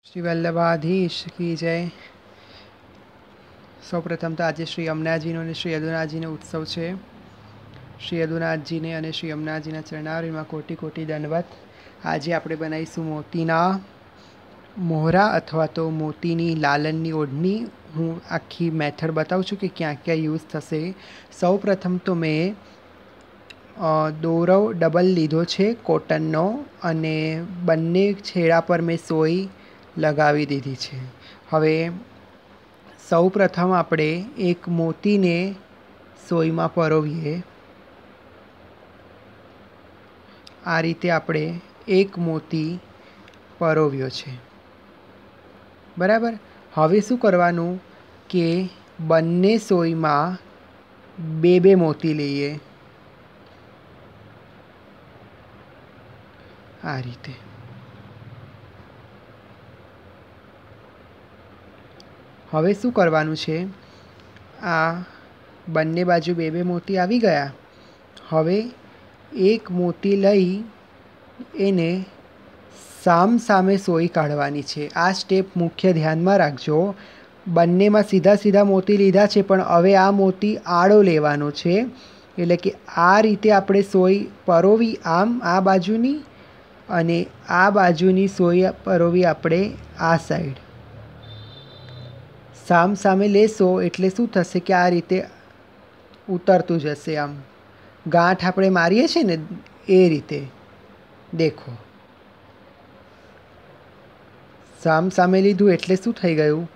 श्री वल्लभाधीश की जय। સૌપ્રથમ તો આજે શ્રી અમનાજીનો અને શ્રી યદુનાથજીનો ઉત્સવ છે. શ્રી યદુનાથજીને અને શ્રી અમનાજીના ચરણારવિંદમાં કોટી કોટી દંડવત. આજે આપણે બનાવીશું મોતીના મોહરા અથવા તો મોતીની લાલનની ઓઢણી. હું આખી મેથડ બતાવું છું કે ક્યાં ક્યાં યુઝ થશે. સૌપ્રથમ તો મેં દોરવ ડબલ લીધો છે કોટનનો, અને બંને છેડા પર મેં સોય લગાવી દીધી છે. હવે સૌપ્રથમ આપણે એક મોતીને સોયમાં પરોવીએ. આ રીતે આપણે એક મોતી પરોવ્યો છે, બરાબર. હવે શું કરવાનું કે બંને સોયમાં બે બે મોતી લઈએ, આ રીતે. હવે શું કરવાનું છે, આ બંને બાજુ બે બે મોતી આવી ગયા. હવે એક મોતી લઈ એને સામ સામે સોય કાઢવાની છે. આ સ્ટેપ મુખ્ય ધ્યાનમાં રાખજો. બંનેમાં સીધા સીધા મોતી લીધા છે, પણ હવે આ મોતી આડો લેવાનો છે. એટલે કે આ રીતે આપણે સોય પરોવી આમ આ બાજુની, અને આ બાજુની સોય પરોવી આપણે આ સાઈડ. સામ સામે લેશો એટલે શું થશે કે આ રીતે ઉતરતું જશે. આમ ગાંઠ આપણે મારીએ છીએ ને એ રીતે. દેખો, સામ સામે લીધું એટલે શું થઈ ગયું,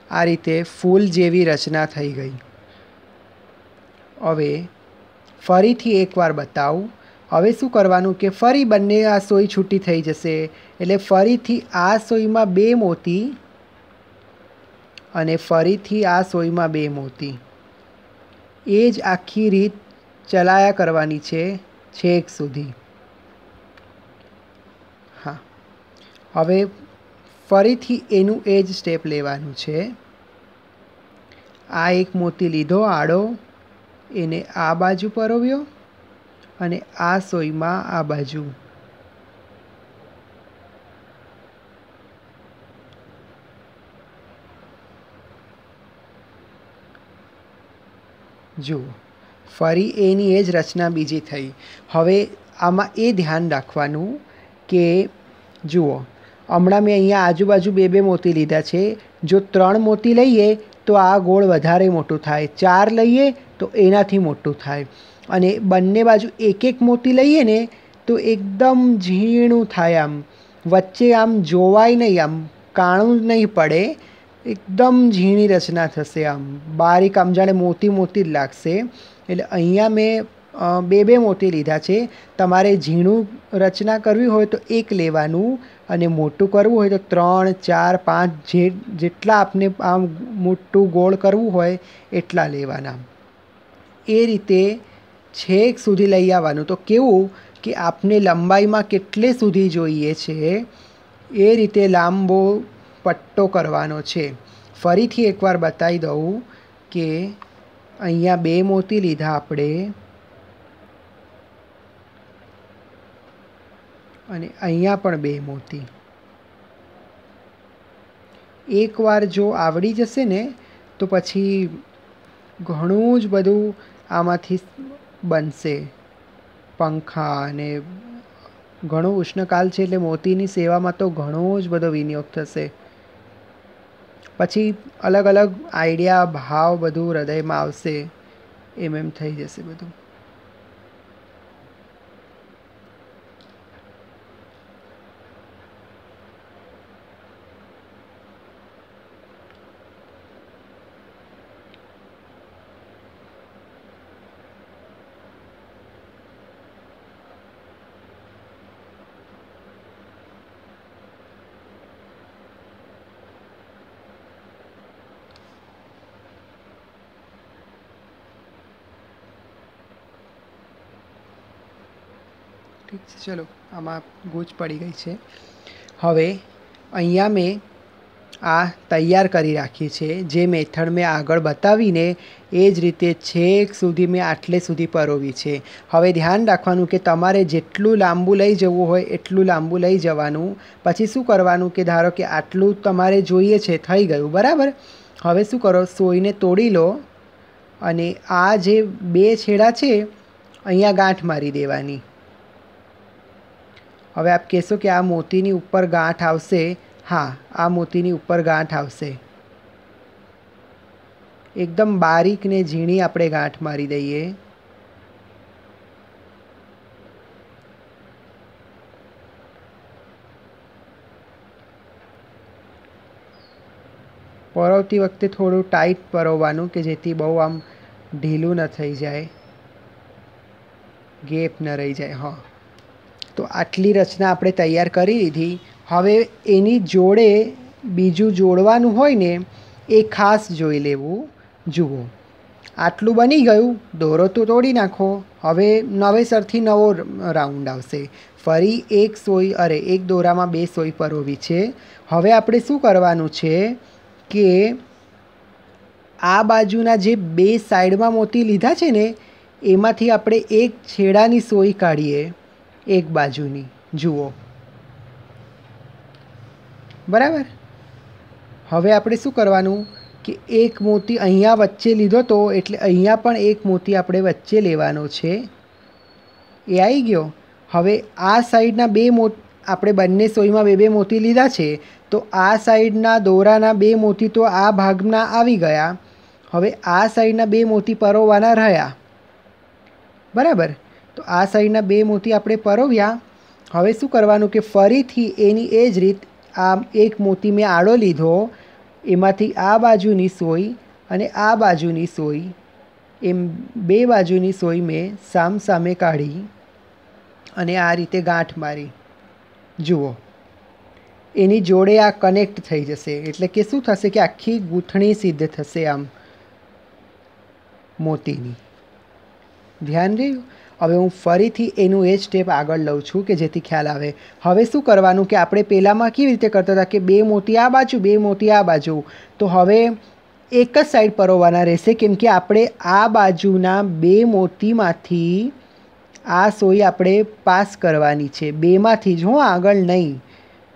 આ રીતે ફૂલ જેવી રચના થઈ ગઈ. હવે ફરીથી એકવાર બતાવું. હવે શું કરવાનું કે ફરી બંને આ સોય છૂટી થઈ જશે, એટલે ફરીથી આ સોયમાં બે મોતી અને ફરીથી આ સોયમાં બે મોતી. એ જ આખી રીત ચલાયા કરવાની છે છેક સુધી. હા, હવે ફરીથી એનું એ જ સ્ટેપ લેવાનું છે. આ એક મોતી લીધો આડો, એને આ બાજુ પરોવ્યો, અને આ સોયમાં આ બાજુ. જુઓ, ફરી એની એ જ રચના બીજી થઈ. હવે આમાં એ ધ્યાન રાખવાનું કે જુઓ, હમણાં મેં અહીંયા આજુબાજુ બે બે મોતી લીધા છે. જો 3 મોતી લઈએ તો આ ગોળ વધારે મોટું થાય, 4 લઈએ તો એનાથી મોટું થાય, અને બંને બાજુ એક એક મોતી લઈએ ને તો એકદમ ઝીણું થાય. આમ વચ્ચે આમ જોવાય નહીં, આમ કાણું નહીં પડે, એકદમ ઝીણી રચના થશે. આમ બારીક, આમ જાણે મોતી મોતી જ લાગશે. એટલે અહીંયા મેં બે બે મોતી લીધા છે. તમારે ઝીણું રચના કરવી હોય તો એક લેવાનું, અને મોટું કરવું હોય તો 3, 4, 5 જેટલા આપને આમ મોટું ગોળ કરવું હોય એટલા લેવાના. એ રીતે છેક સુધી લઈ આવવાનું. તો કેવું કે આપને લંબાઈમાં કેટલે સુધી જોઈએ છે એ રીતે લાંબો પટ્ટો કરવાનો છે. ફરીથી એકવાર બતાવી દઉં કે અહીંયા બે મોતી લીધા આપણે, અને અહીંયા પણ બે મોતી. એકવાર જો આવડી જશે ને તો પછી ઘણું જ બધું આમાંથી બનશે. પંખા અને ઘણો ઉષ્ણકાલ છે, એટલે મોતીની સેવામાં તો ઘણો જ બધો વિનિયોગ થશે. પછી અલગ અલગ આઈડિયા, ભાવ બધું હૃદયમાં આવશે. એમ થઈ જશે બધું. ઠીક છે, ચલો આમાં ગૂંચ પડી ગઈ છે. હવે અહીંયા મેં આ તૈયાર કરી રાખી છે। જે મેથડ મેં આગળ બતાવીને એ જ રીતે છેક સુધી મેં આટલે સુધી પરોવી છે। હવે ધ્યાન રાખવાનું કે તમારે જેટલું લાંબુ લઈ જવું હોય એટલું લાંબુ લઈ જવાનું। પછી શું કરવાનું કે ધારો કે આટલું તમારે જોઈએ છે, થઈ ગયું બરાબર। હવે શું કરો, સોયને તોડી લો અને આ જે બે છેડા છે અહીંયા ગાંઠ મારી દેવાની। હવે આપ કહેશો કે આ મોતીની ઉપર ગાંઠ આવશે। हाँ, आ मोतीनी ऊपर गांठ आवशे। एकदम बारीक ने झीणी आपणे गांठ मारी दईए। परोवती वखते थोड़ुं टाइट परोववानुं के जेथी बहु आम ढीलुं न थई जाए, गेप न रही जाए। हाँ, तो आटली रचना आपणे तैयार करी लीधी। हवे एनी जोड़े बीजू जोड़वानुं होय ने ए खास जोई लेवुं। जुओ आटलू बनी गयुं, दोरो तो तोड़ी नाखो। हवे नवेसरथी नवो राउंड आवशे। फरी एक सोई अरे एक दोरामां बे सोई परोवी छे। हवे आपणे शुं करवानुं छे के आ बाजुना जे बे साइडमां मोती लीधा छे ने एमांथी आपणे एक छेडानी सोई काढीए, एक बाजुनी। जुओ बराबर। हवे आपणे शुं करवानुं कि एक मोती अहींया वच्चे लीधो तो एटले अहींया पण एक मोती आपणे वच्चे लेवानो छे। ए आई गयो। हवे आ साइडना बे आपणे बंने सोईमां बे बे मोती लीधा छे तो आ साइडना दोराना बे मोती तो आ भागना आवी गया। हवे आ साइडना बे मोती परोवाना रह्या बराबर। तो आ साइडना बे मोती आपणे परोव्या। हवे शुं करवानुं कि फरीथी एनी ए ज रीत आ एक मोती में आड़ो लीधो, एमांथी आ बाजुनी सोई अने आ बाजुनी सोई एम बे बाजुनी सोई में साम सामे काढी अने आ रीते गांठ मारी। जुओ एनी जोड़े आ कनेक्ट थई जशे एटले के शुं थशे कि आखी गूंथणी सिद्ध थशे आम मोतीनी। ध्यान रह्युं। हवे हूँ फरीथी एनुं ए स्टेप आगळ लઉં છું કે જેથી ખ્યાલ આવે। હવે શું કરવાનું કે આપણે પહેલાંમાં કેવી રીતે કરતા હતા કે બે મોતી આ બાજુ બે મોતી આ બાજુ, તો હવે એક જ સાઈડ પરોવવાના રહેશે કેમ કે આપણે આ બાજુના બે મોતીમાંથી આ સોય આપણે પાસ કરવાની છે, બેમાંથી જ હો, આગળ નહીં,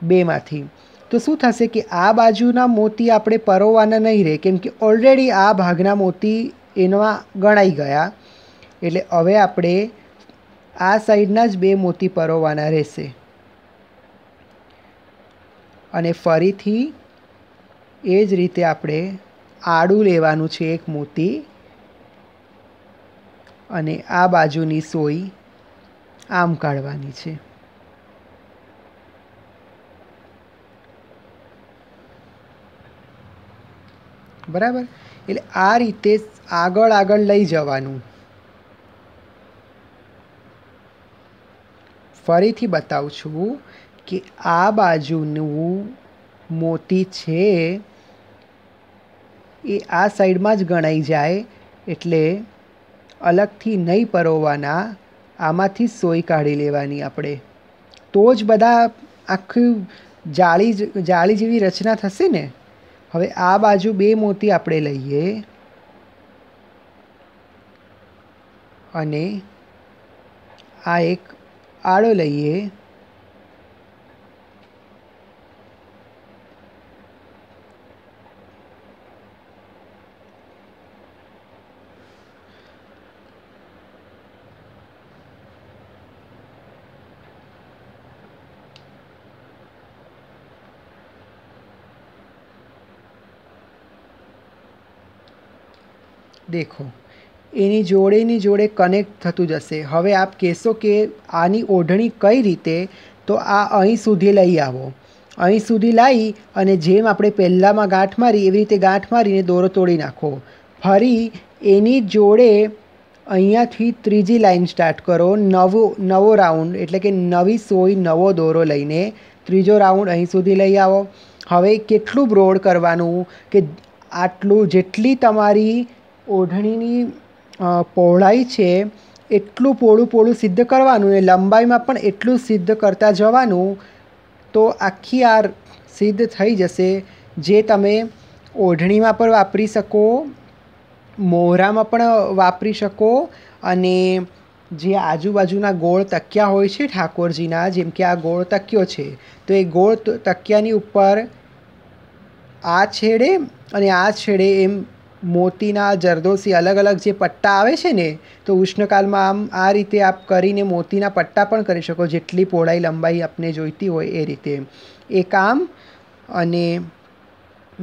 બેમાંથી। તો શું થશે કે આ બાજુના મોતી આપણે પરોવવાના નહીં રહે કેમ કે ઓલરેડી આ ભાગના મોતી એમાં ગણાઈ ગયા। એટલે હવે આપણે આ સાઈડના જ બે મોતી પરોવવાના રહેશે અને ફરીથી એ જ રીતે આપણે આડું લેવાનું છે એક મોતી અને આ બાજુની સોય આમ કાઢવાની છે। બરાબર। એટલે આ રીતે આગળ આગળ લઈ જવાનું। फरीथी बताऊं छूं कि आ बाजुनुं मोती छे ए आ साइड में ज गणाई जाए एटले अलगथी नहीं परोववाना, आमांथी सोय काढी लेवानी आपणे, तो ज बधा आखी जाळी जेवी रचना थशे ने। हवे आ बाजू बे मोती आपणे लईए अने आ एक आड़ो लईए देखो एनी जोड़े कनेक्ट थतुं जशे। हवे आप कहेशो कि आनी ओढ़णी कई रीते, तो आ अहीं सुधी लई आवो, अहीं सुधी लाई अने जेम आपणे पहेलामां गांठ मारी एवी रीते गांठ मारीने दोरो तोड़ी नाखो। फरी एनी जोड़े अहींयाथी त्रीजी लाइन स्टार्ट करो, नवो राउंड एटले कि नवी सोय नवो दोरो लईने त्रीजो राउंड अहीं सुधी लई आवो। हवे केटलुं ब्रोड करवानुं कि आटलुं जेटली तमारी ओढ़णीनी पहोळाई छे एटलुं पोळुं सिद्ध करवानुं ने लंबाईमां पण एटलुं सिद्ध करता जवानुं, तो आखी आ सिद्ध थई जशे જે તમે ઓઢણીમાં પણ વાપરી શકો, મોહરામાં પણ વાપરી શકો, અને જે આજુબાજુના ગોળ તકિયા હોય છે ઠાકોરજીના, જેમ કે આ ગોળ તકિયો છે, તો એ ગોળ તકિયાની ઉપર આ છેડે અને આ છેડે એમ મોતીના જરદોશી અલગ અલગ જે પટ્ટા આવે છે ને, તો ઉષ્ણકાળમાં આમ આ રીતે આપ કરીને મોતીના પટ્ટા પણ કરી શકો, જેટલી પહોળાઈ લંબાઈ આપને જોઈતી હોય એ રીતે. એક આમ અને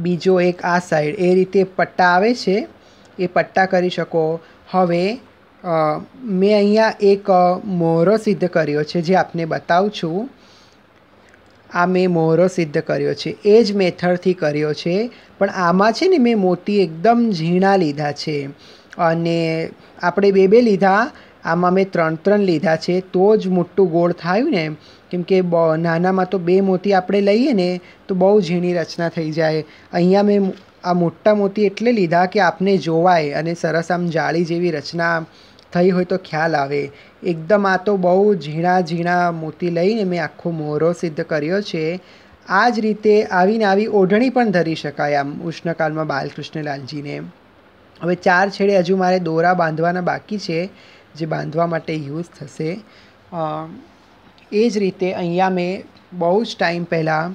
બીજો એક આ સાઈડ, એ રીતે પટ્ટા આવે છે, એ પટ્ટા કરી શકો. હવે મેં અહીંયા એક મોહરો સિદ્ધ કર્યો છે, જે આપને બતાવું છું. આ મેં મોહરો સિદ્ધ કર્યો છે, એ જ મેથડથી કર્યો છે, પણ આમાં છે ને મેં મોતી એકદમ ઝીણા લીધા છે, અને આપણે બે બે લીધા, આમાં મેં 3 લીધા છે, તો જ મોટું ગોળ થયું ને. કેમ કે નાનામાં તો 2 મોતી આપણે લઈએ ને તો બહુ ઝીણી રચના થઈ જાય. અહીંયા મેં આ મોટા મોતી એટલે લીધા કે આપને જોવાય અને સરસ આમ જાળી જેવી રચના થઈ હોય તો ખ્યાલ આવે. એકદમ આ તો બહુ ઝીણા ઝીણા મોતી લઈને મેં આખો મોહરો સિદ્ધ કર્યો છે. આ જ રીતે આવીને આવી ઓઢણી પણ ધરી શકાય આમ ઉષ્ણકાળમાં બાલકૃષ્ણલાલજીને. હવે 4 છેડે હજુ મારે દોરા બાંધવાના બાકી છે, જે બાંધવા માટે યુઝ થશે. એ જ રીતે અહીંયા મેં બહુ જ ટાઈમ પહેલાં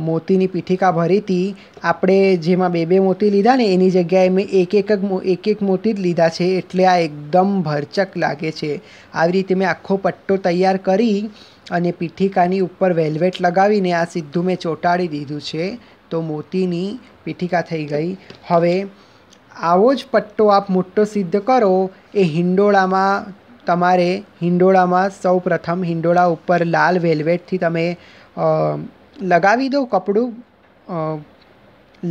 મોતીની પીઠિકા ભરી હતી. આપણે જેમાં 2 મોતી લીધા ને એની જગ્યાએ મેં એક મોતી જ લીધા છે, એટલે આ એકદમ ભરચક લાગે છે. આવી રીતે મેં આખો પટ્ટો તૈયાર કરી અને પીઠિકાની ઉપર વેલ્વેટ લગાવીને આ સીધું મેં ચોંટાડી દીધું છે, તો મોતીની પીઠિકા થઈ ગઈ. હવે આવો જ પટ્ટો આપ મોટો સિદ્ધ કરો. એ હિંડોળામાં સૌ પ્રથમ હિંડોળા ઉપર લાલ વેલ્વેટથી તમે લગાવી દો કપડું,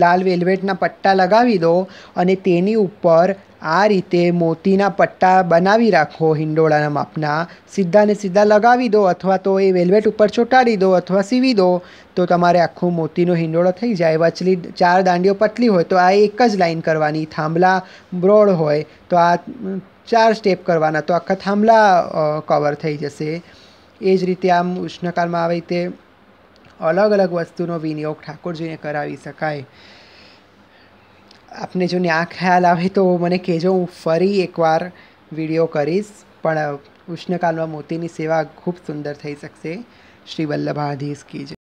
લાલ વેલ્વેટના પટ્ટા લગાવી દો, અને તેની ઉપર આ રીતે મોતીના પટ્ટા બનાવી રાખો હિંડોળાના માપના. સીધા ને સીધા લગાવી દો, અથવા તો એ વેલ્વેટ ઉપર ચોંટાડી દો, અથવા સીવી દો, તો તમારે આખો મોતીનો હિંડોળો થઈ જાય. વચલી 4 દાંડીઓ પતલી હોય તો આ એક જ લાઈન કરવાની, થાંભલા બ્રોડ હોય તો આ 4 સ્ટેપ કરવાના, તો આખા થાંભલા કવર થઈ જશે. એ જ રીતે આમ ઉષ્ણકાળમાં આવી રીતે અલગ અલગ વસ્તુનો વિનિયોગ ઠાકોરજીને કરાવી શકાય. આપને જો ના ખ્યાલ આવે તો મને કહેજો, હું ફરી એકવાર વિડીયો કરીશ. પણ ઉષ્ણકાળમાં મોતીની સેવા ખૂબ સુંદર થઈ શકશે. શ્રી વલ્લભાધીશ કી જય.